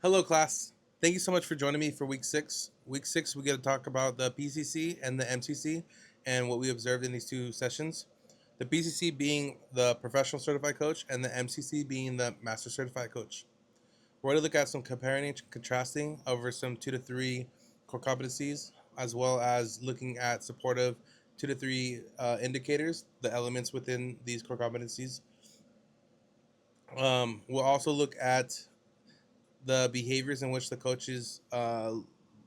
Hello, class. Thank you so much for joining me for week six. Week six, we get to talk about the PCC and the MCC and what we observed in these two sessions. The PCC being the professional certified coach, and the MCC being the master certified coach. We're going to look at some comparing and contrasting over some 2 to 3 core competencies, as well as looking at supportive 2 to 3 indicators, the elements within these core competencies. We'll also look at the behaviors in which the coaches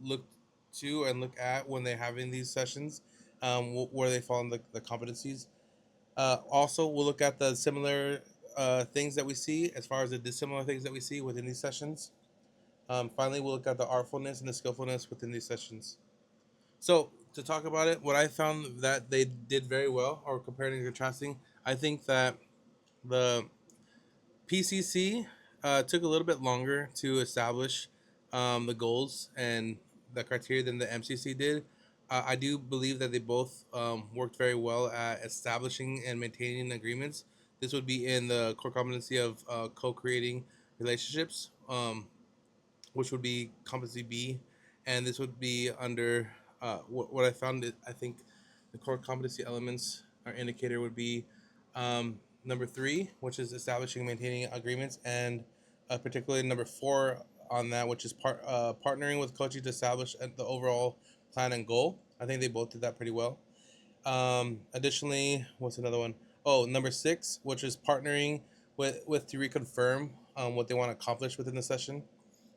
look to and look at when they're having these sessions, where they fall in the competencies. Also, we'll look at the similar things that we see as far as the dissimilar things that we see within these sessions. Finally, we'll look at the artfulness and the skillfulness within these sessions. So, to talk about it, what I found that they did very well, or comparing and contrasting, I think that the PCC took a little bit longer to establish the goals and the criteria than the MCC did. I do believe that they both worked very well at establishing and maintaining agreements. This would be in the core competency of co-creating relationships, which would be competency B, and this would be under what I found. I think the core competency elements or indicator would be number three, which is establishing and maintaining agreements, and particularly number four on that, which is partnering with coaching to establish the overall plan and goal. I think they both did that pretty well. Additionally, what's another one? Oh, number six, which is partnering with to reconfirm what they want to accomplish within the session.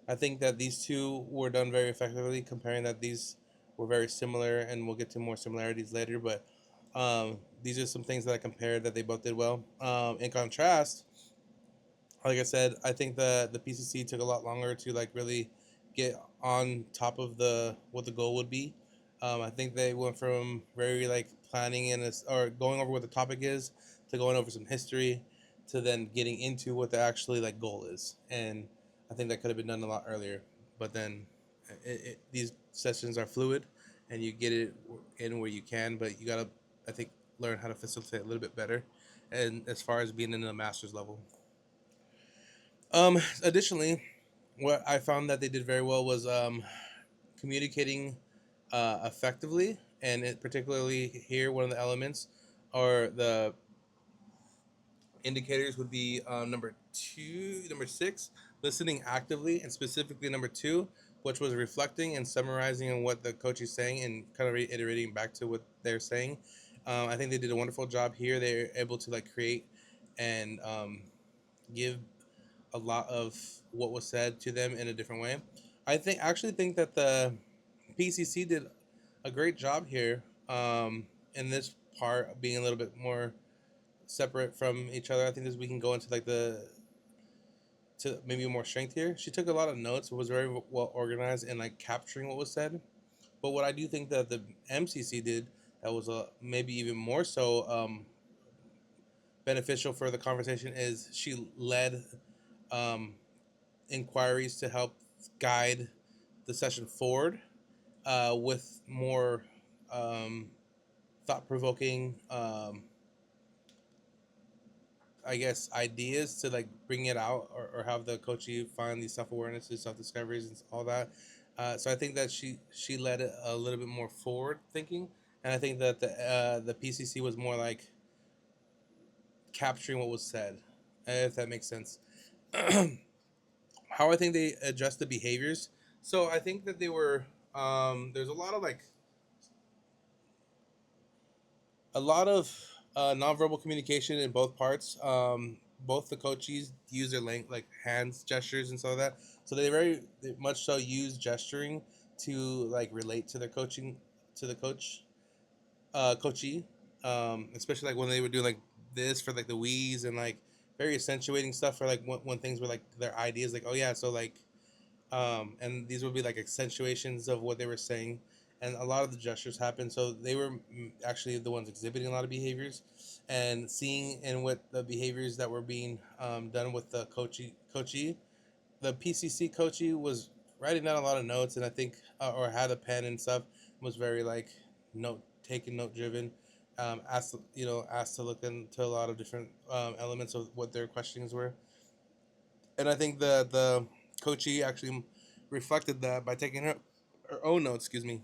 I think that these two were done very effectively, comparing that these were very similar, and we'll get to more similarities later. But these are some things that I compared that they both did well. In contrast, like I said, I think the PCC took a lot longer to like really get on top of the what the goal would be. I think they went from very like planning or going over what the topic is to going over some history to then getting into what the actually like goal is, and I think that could have been done a lot earlier. But then these sessions are fluid, and you get it in where you can, but you gotta, I think, learn how to facilitate a little bit better, and as far as being in the master's level. Additionally, what I found that they did very well was communicating effectively, and particularly here, one of the elements or the indicators would be number six, listening actively, and specifically number two, which was reflecting and summarizing on what the coach is saying and kind of reiterating back to what they're saying. I think they did a wonderful job here. They're able to like create and give a lot of what was said to them in a different way. Actually think that the PCC did a great job here in this part, being a little bit more separate from each other. I think this we can go into like the to maybe more strength here. She took a lot of notes, was very well organized and like capturing what was said. But what I do think that the MCC did that was maybe even more so beneficial for the conversation is she led um, inquiries to help guide the session forward with more thought provoking, I guess, ideas to like bring it out, or have the coachee find these self awarenesses, self discoveries, and all that. So I think that she led it a little bit more forward thinking, and I think that the PCC was more like capturing what was said, if that makes sense. How I think they addressed the behaviors. So I think that they were there's a lot of nonverbal communication in both parts. Both the coaches use their like hands gestures and so that. So they much so use gesturing to like relate to their coaching to the coachee, especially like when they were doing like this for like the wheeze and like very accentuating stuff for like when things were like their ideas, like, oh yeah, so like and these would be like accentuations of what they were saying, and a lot of the gestures happened. So they were actually the ones exhibiting a lot of behaviors, and seeing in what the behaviors that were being done with the coachee. The PCC coachee was writing down a lot of notes, and I think or had a pen and stuff. Was very like note driven. Asked to look into a lot of different elements of what their questionings were, and I think the Coach E actually reflected that by taking her own notes. Excuse me.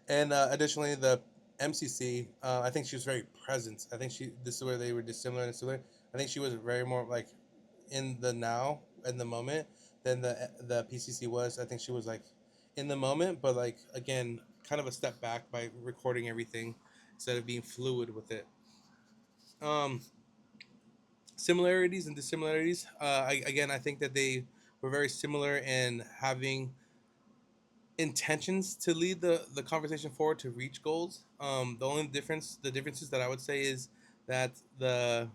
And additionally, the MCC, I think she was very present. I think she. This is where they were dissimilar and similar. I think she was very more like in the now, in the moment, than the PCC was. I think she was like in the moment, but like again, kind of a step back by recording everything instead of being fluid with it. Um, Similarities and dissimilarities. I think that they were very similar in having intentions to lead the conversation forward to reach goals. The differences that I would say is that the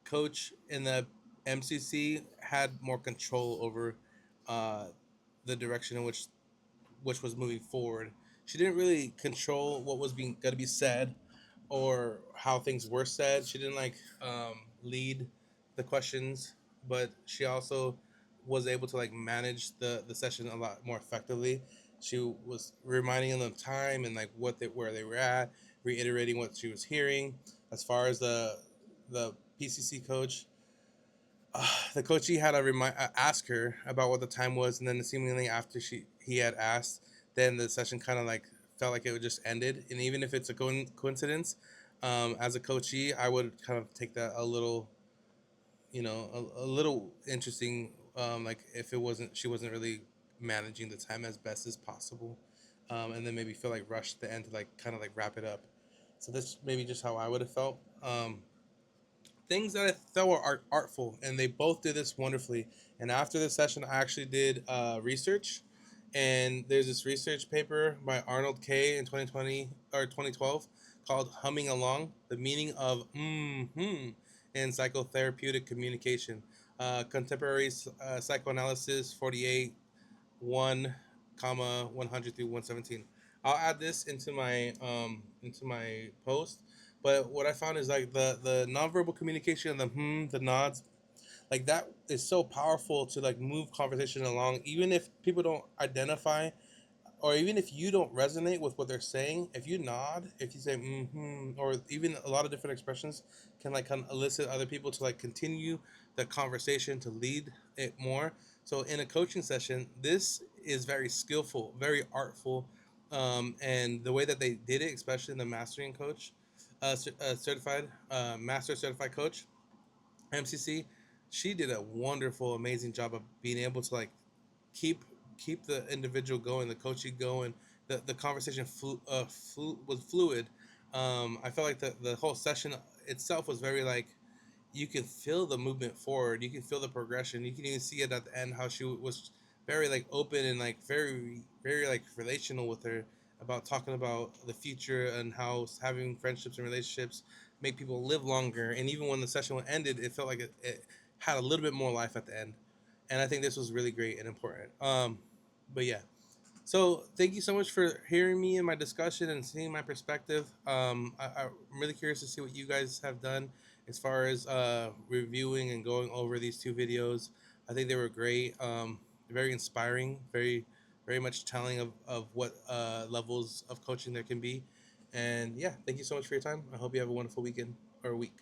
coach in the MCC had more control over uh, the direction in which was moving forward. She didn't really control what was being going to be said or how things were said. She didn't like lead the questions, but she also was able to like manage the session a lot more effectively. She was reminding them of time and like where they were at, reiterating what she was hearing. As far as the PCC coach, the coachee had to ask her about what the time was, and then seemingly after he had asked, then the session kind of like felt like it would just ended. And even if it's a coincidence, as a coachee, I would kind of take that a little, a little interesting. Like if it wasn't, she wasn't really managing the time as best as possible, and then maybe feel like rushed at the end to like kind of like wrap it up. So that's maybe just how I would have felt. Things that I thought were artful, and they both did this wonderfully. And after the session, I actually did research, and there's this research paper by Arnold K. in 2020 or 2012 called "Humming Along: The Meaning of in Psychotherapeutic Communication." Contemporary psychoanalysis 48 1 comma 100 through 117. I'll add this into my post. But what I found is like the nonverbal communication, the nods, like that is so powerful to like move conversation along, even if people don't identify, or even if you don't resonate with what they're saying. If you nod, if you say or even a lot of different expressions can like kind of elicit other people to like continue the conversation, to lead it more. So in a coaching session, this is very skillful, very artful, and the way that they did it, especially in the mastering coach, certified master certified coach, MCC, she did a wonderful, amazing job of being able to like keep keep the individual going, the coaching going. The conversation was fluid. I felt like the whole session itself was very like you can feel the movement forward. You can feel the progression. You can even see it at the end how she was very like open and like very like relational with her about talking about the future and how having friendships and relationships make people live longer. And even when the session ended, it felt like it had a little bit more life at the end. And I think this was really great and important. But yeah, so thank you so much for hearing me in my discussion and seeing my perspective. I'm really curious to see what you guys have done as far as reviewing and going over these two videos. I think they were great, very inspiring, very much telling of what levels of coaching there can be. And yeah, thank you so much for your time. I hope you have a wonderful weekend or week.